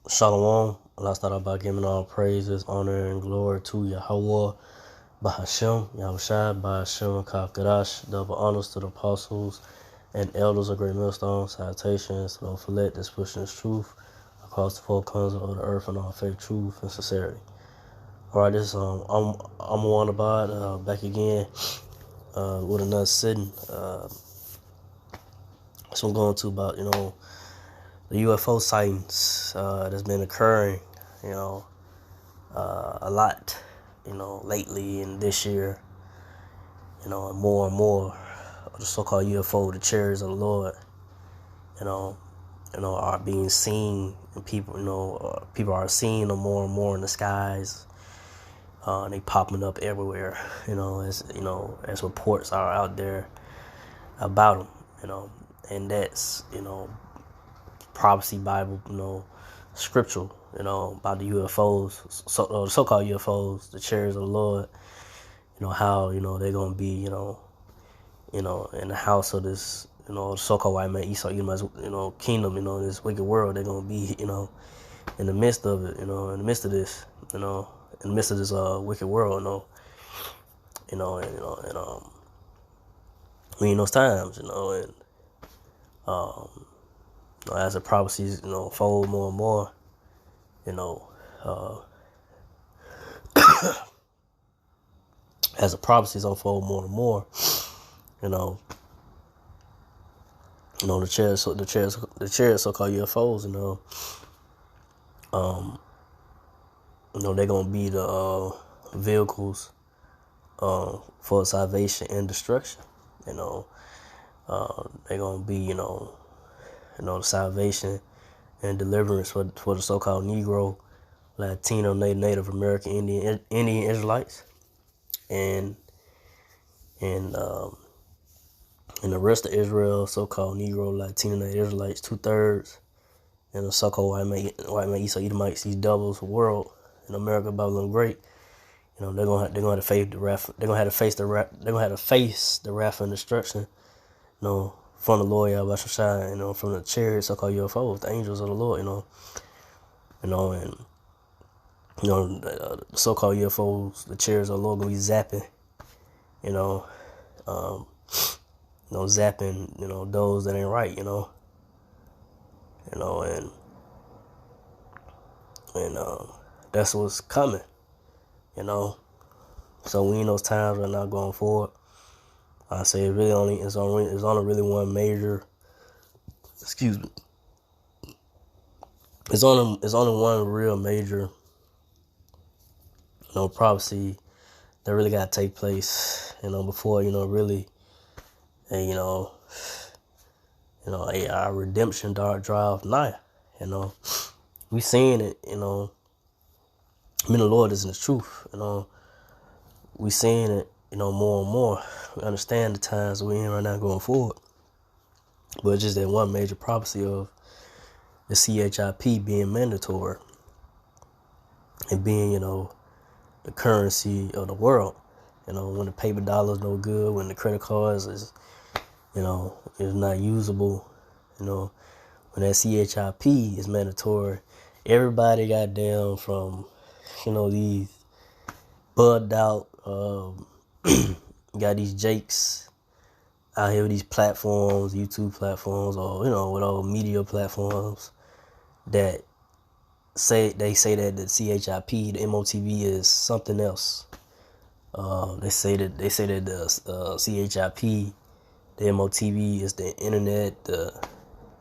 Shalom. Let's start out by giving all praises, honor, and glory to Yahweh, Bahashem, Yahushai, Bahashem, Kakadash. Double honors to the apostles and elders of Great Millstone. Salutations to those who let this pushing this truth across the four corners of the earth in all faith, truth, and sincerity. All right, this I'm one about back again with another sitting. So I'm going to about the UFO sightings that's been occurring, a lot, lately and this year, and more of the so-called UFO, the chariots of the Lord, are being seen, and people are seeing them more and more in the skies. They popping up everywhere, as reports are out there about them, and that's, prophecy Bible, scriptural, about the UFOs, the so-called UFOs, the chariots of the Lord, how, they're going to be, in the house of this, the so-called white man, Esau, kingdom, this wicked world. They're going to be, in the midst of it, in the midst of this, in the midst of this wicked world, and we in those times, and as the prophecies, fold more and more, as the prophecies unfold more and more, the chariots, so-called UFOs, they're gonna be the vehicles for salvation and destruction. They're gonna be, the salvation and deliverance for the so-called Negro, Latino, Native American, Indian Israelites, and the rest of Israel, so-called Negro, Latino, Native Israelites, 2/3, and the so-called white man, Esau, Edomites, these doubles, world, in America, Babylon Great. They're gonna have to face the wrath. They're gonna have to face the wrath. They're gonna have to face the wrath and destruction. From the Lord, Yahweh, from the chariots, so-called UFOs, the angels of the Lord, and the so-called UFOs, the chariots of the Lord, gonna be zapping, zapping, those that ain't right, and that's what's coming, So we in those times right now going forward. I say it's only really one major. Excuse me. It's only one real major, prophecy that really got to take place, before really, our redemption drive nigh. We seeing it. The Lord is in the truth. We seeing it. More and more. We understand the times we're in right now going forward. But it's just that one major prophecy of the CHIP being mandatory and being, the currency of the world. When the paper dollar is no good, when the credit cards is not usable, when that CHIP is mandatory, everybody got down from, these bugged out, got these jakes out here with these platforms, YouTube platforms, or with all media platforms that say that the CHIP, the MOTV, is something else. They say that the CHIP, the MOTV, is the internet, the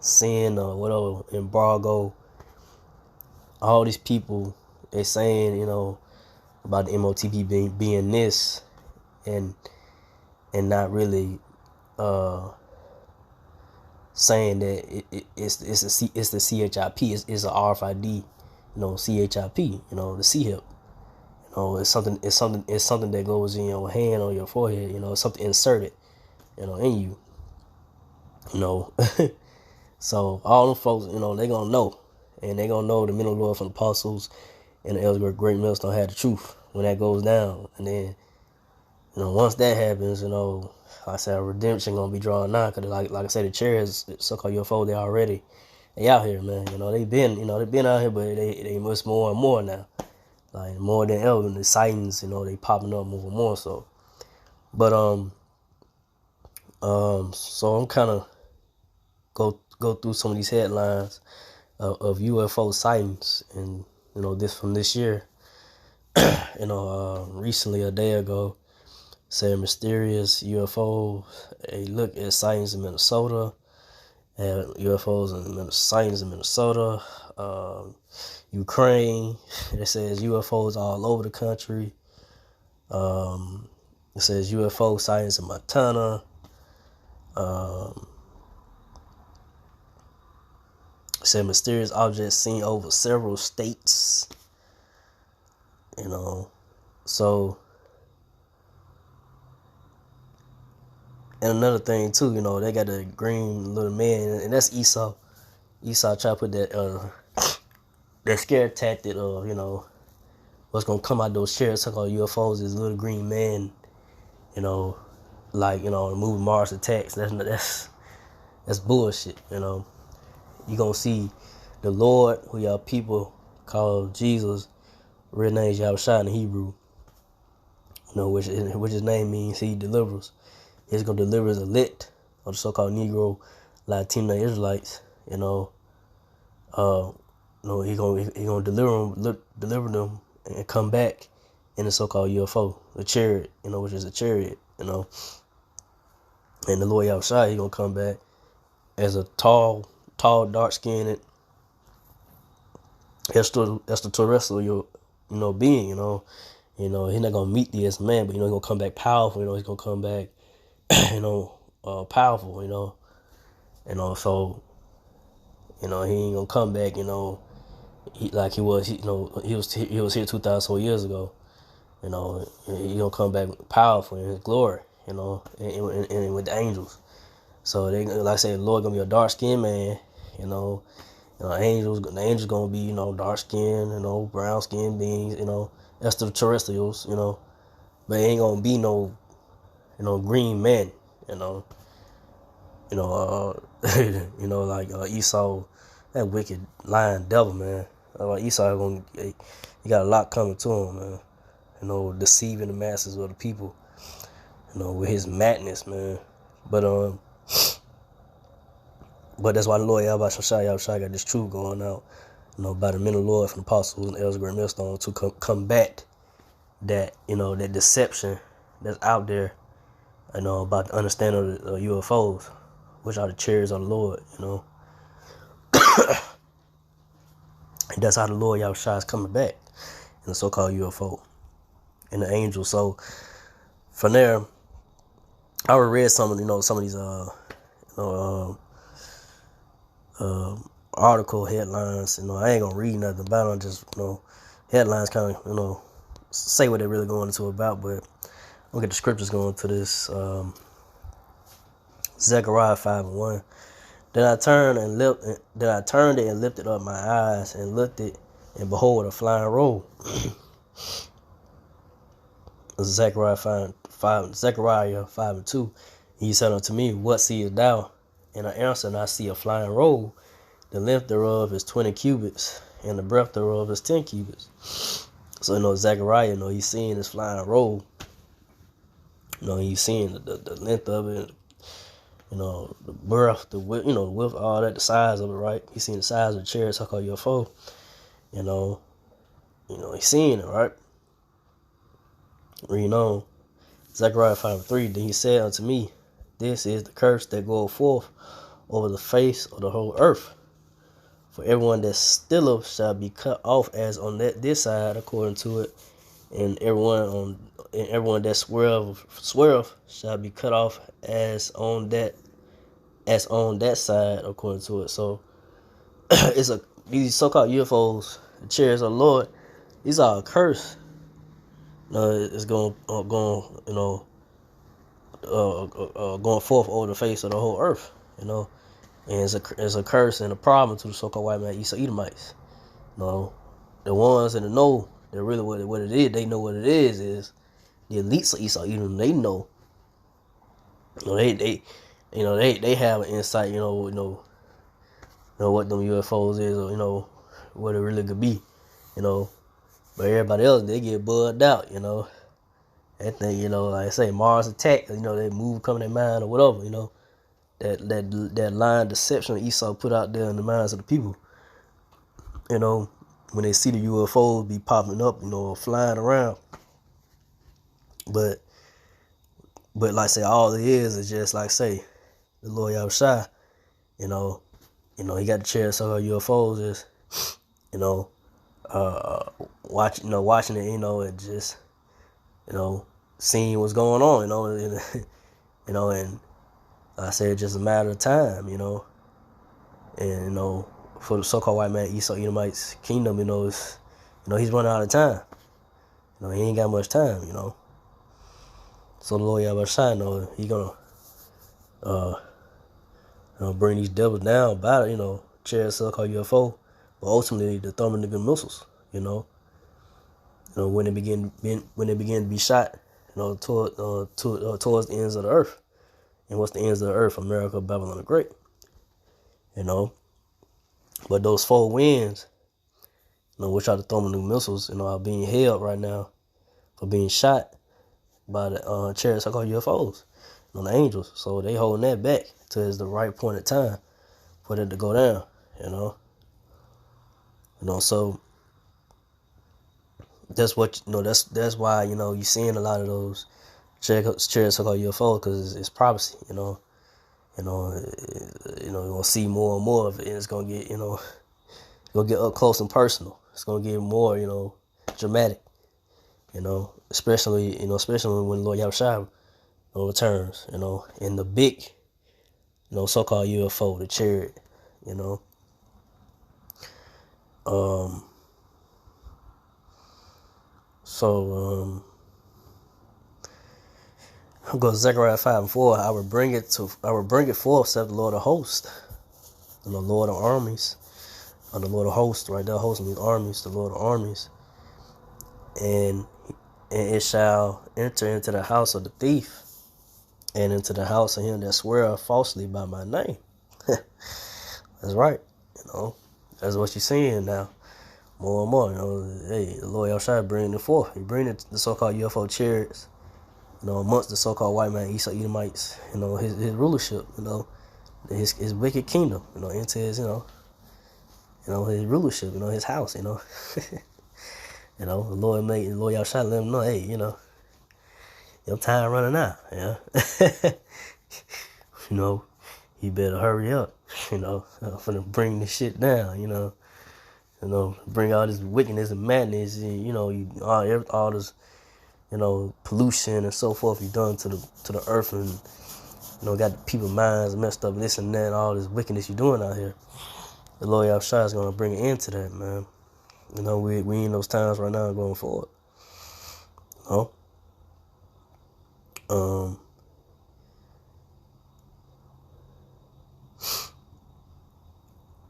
sin, or whatever, embargo. All these people, they saying about the MOTV being this, and not really saying that it's the CHIP, it's a RFID, CHIP, the C-hip. It's something that goes in your hand or your forehead, it's something inserted, in you. So all them folks, they gonna know. And they gonna know the men of the Lord from the apostles and the elders of Great Millstone had the truth when that goes down. And then, once that happens, I said redemption gonna be drawn now, because like I said, the chariots, so-called UFO, they already they out here, man. They've been out here, but they much more and more now. Like more than ever, the sightings, they popping up more and more. So, but so I'm kind of go through some of these headlines of UFO sightings, and this from this year. Recently a day ago, said mysterious UFOs. A look at sightings in Minnesota. UFOs and sightings in Minnesota. Ukraine. It says UFOs all over the country. It says UFO sightings in Montana. It said mysterious objects seen over several states. So, and another thing too, they got the green little man, and that's Esau. Esau try to put that scare tactic of, what's gonna come out those Chariots called UFOs is little green man, like, the movie Mars Attacks. That's bullshit, You gonna see the Lord, who y'all people call Jesus, real name is Yahushua in Hebrew, which his name means he delivers. He's gonna deliver his elect, or the so-called Negro, Latino Israelites. He gonna deliver them and come back in the so-called UFO, the chariot, which is a chariot, and the Lord Yahushua, he gonna come back as a tall, dark-skinned, extraterrestrial, being, he's not gonna meet thee as a man, but he's gonna come back powerful. He's gonna come back, powerful. So, he ain't gonna come back, like he was, he was here 2,000 years ago. He gonna come back powerful in his glory, and with the angels. So they, like I said, the Lord gonna be a dark skinned man, the angels gonna be, dark skinned, brown skinned beings, extraterrestrials, but it ain't gonna be no, green men, like Esau, that wicked lying devil, man. Esau he got a lot coming to him, man. Deceiving the masses of the people, with his madness, man. But that's why the Lord Yahushua got this truth going out, by the men of the Lord from the apostles and elders, great millstone, to combat that, that deception that's out there, about the understanding of the UFOs, which are the chariots of the Lord, And that's how the Lord Yahushua is coming back in the so-called UFO and the angels. So from there, I already read some of these article headlines. I ain't gonna read nothing about them. Just headlines kind of say what they're really going into about. But I'm gonna get the scriptures going to this. Zechariah 5:1. Then I turned and lifted up my eyes and looked it, and behold, a flying roll. Zechariah 5:2. He said unto me, What seest thou? And I answered, and I see a flying roll. The length thereof is 20 cubits, and the breadth thereof is 10 cubits. So Zechariah, he's seeing this flying roll. He's seeing the length of it. The breadth, the width, the width, all that, the size of it, right? He's seeing the size of the chariot, so-called UFO. He's seeing it, right? Reading on. Zechariah 5:3. Then he said unto me, This is the curse that goeth forth over the face of the whole earth. For everyone that stilleth shall be cut off as on this side, according to it, and everyone that sweareth shall be cut off as on that side, according to it. So these so-called UFOs, the chariots of the Lord, these are a curse. It's going forth over the face of the whole earth, and it's a curse and a problem to the so-called white man Edomites. The ones that know, they're really what it is. They know what it is the elites of Esau Edom. They know. They have an insight. what them UFOs is, or what it really could be, But everybody else, they get bugged out, That thing, like I say, Mars attack, they move come in their mind or whatever, That line deception Esau put out there in the minds of the people, when they see the UFOs be popping up, flying around. But like I say, all it is just like say, the Lord Yahushua, he got the Chariots of UFOs is, watching it, and just, seeing what's going on, and like I said, it's just a matter of time, and for the so-called white man Esau Edomite's kingdom, it's, he's running out of time. He ain't got much time, So the Lord Yahushua, he gonna bring these devils down by it, Chariots so-called UFO, but ultimately the thermonuclear missiles, when they begin to be shot, towards the ends of the earth. And what's the ends of the earth? America, Babylon the Great. But those four winds, which are the thermonuclear missiles, are being held right now for being shot by the Chariots so-called UFOs, the angels. So they holding that back till it's the right point of time for it to go down, So that's what that's why you seeing a lot of those Chariots so-called UFOs, because it's prophecy, you're gonna see more and more of it, and it's gonna get gonna get up close and personal. It's gonna get more dramatic, especially when Lord Yahushua returns, in the big so-called UFO, the chariot, So I'll go to Zechariah 5:4. I will bring it forth, said the Lord of hosts, and the Lord of armies, and the Lord of hosts, right there, hosts means armies, the Lord of armies, and it shall enter into the house of the thief, and into the house of him that sweareth falsely by my name. That's right, that's what you're seeing now. More and more, hey, the Lord Yahushua bringing it forth. He bringing the so-called UFO chariots, amongst the so-called white man Esau Edomites, his rulership, his wicked kingdom, into his, his rulership, his house, the Lord Yahushua let him know, hey, your time running out, you better hurry up, I'm finna bring this shit down, bring all this wickedness and madness, and all this, pollution and so forth you done to the earth, and got the people's minds messed up, this and that, all this wickedness you doing out here. The Lord Yahushua is gonna bring an end to that, man. We in those times right now going forward.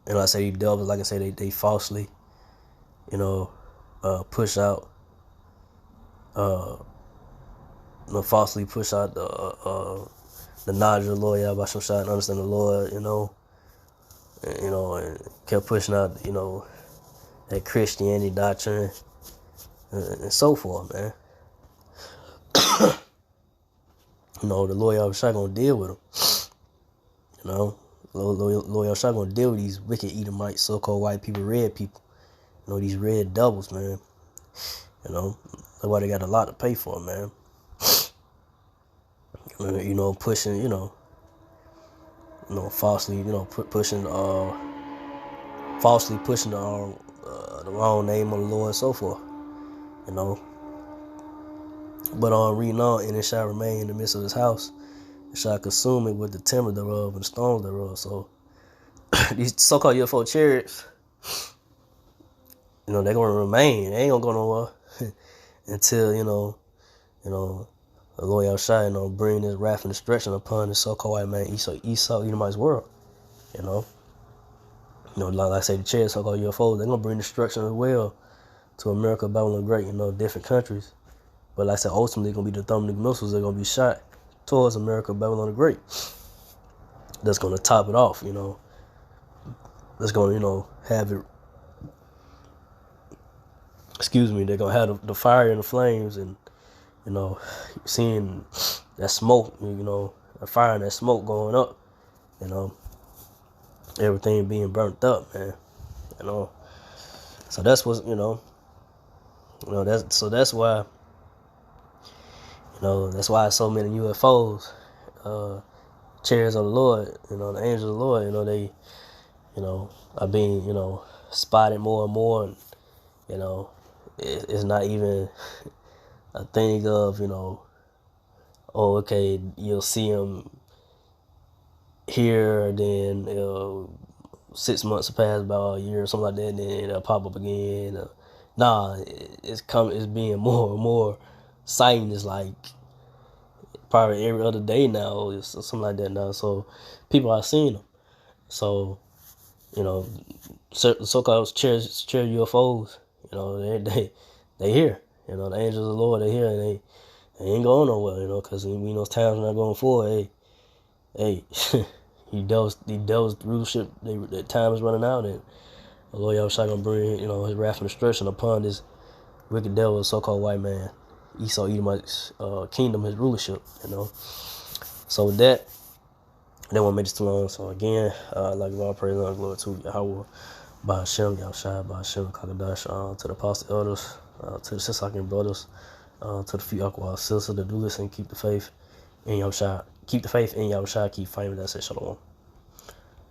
And like I say, these devils, like I say, they falsely, push out, falsely push out the knowledge of the Lord Yahushua and understand the Lord, and kept pushing out, that Christianity doctrine and so forth, man. The Lord Yahushua gonna deal with them, Lord Yahushua gonna deal with these wicked Edomites, so-called white people, red people, these red devils, man. That's why they got a lot to pay for, man. Pushing, falsely, falsely pushing the wrong name on the Lord and so forth, But reading on, and it shall remain in the midst of his house, it shall consume it with the timber thereof and the stones thereof. So these so-called UFO chariots, they're gonna remain. They ain't gonna go nowhere until the Lord Yahushua, bring this wrath and destruction upon the so-called white man Esau Edomite's world. Like I say, the chariots, so-called UFOs, they're gonna bring destruction as well to America, Babylon the Great, different countries. But like I said, ultimately, it's gonna be the thermonuclear missiles that are gonna be shot towards America, Babylon the Great. That's gonna top it off, that's gonna, you know, have it. Excuse me. They're gonna have the fire and the flames, and you know, seeing that smoke. You know, the fire and that smoke going up. You know, everything being burnt up, man. You know, so that's what that's why that's why so many UFOs, chariots of the Lord, the angels of the Lord, they are being spotted more and more, and it's not even a thing of oh, okay, you'll see them here, then 6 months will pass by, a year or something like that, and then it'll pop up again. Nah, it's being more and more sighting. Is like probably every other day now, or something like that now. So people are seeing them. So so-called chair UFOs, they here. The angels of the Lord are here, and they ain't going nowhere. Because we know time's not going forward. Hey, he deals rulership. The time is running out, and the Lord Yahushua gonna bring his wrath and destruction upon this wicked devil, so-called white man, Esau Edomite's kingdom, his rulership. So with that, I didn't want to make this too long. So again, like all praise and glory to Yahweh, Ba'ashem, Yahushua, Ba'ashem, Kakadash, to the apostle elders, to the Sisakin brothers, to the few Aqua sisters that do listen, keep the faith in Yahushua, keep the faith in Yahushua, keep fighting. That's it. Shalom.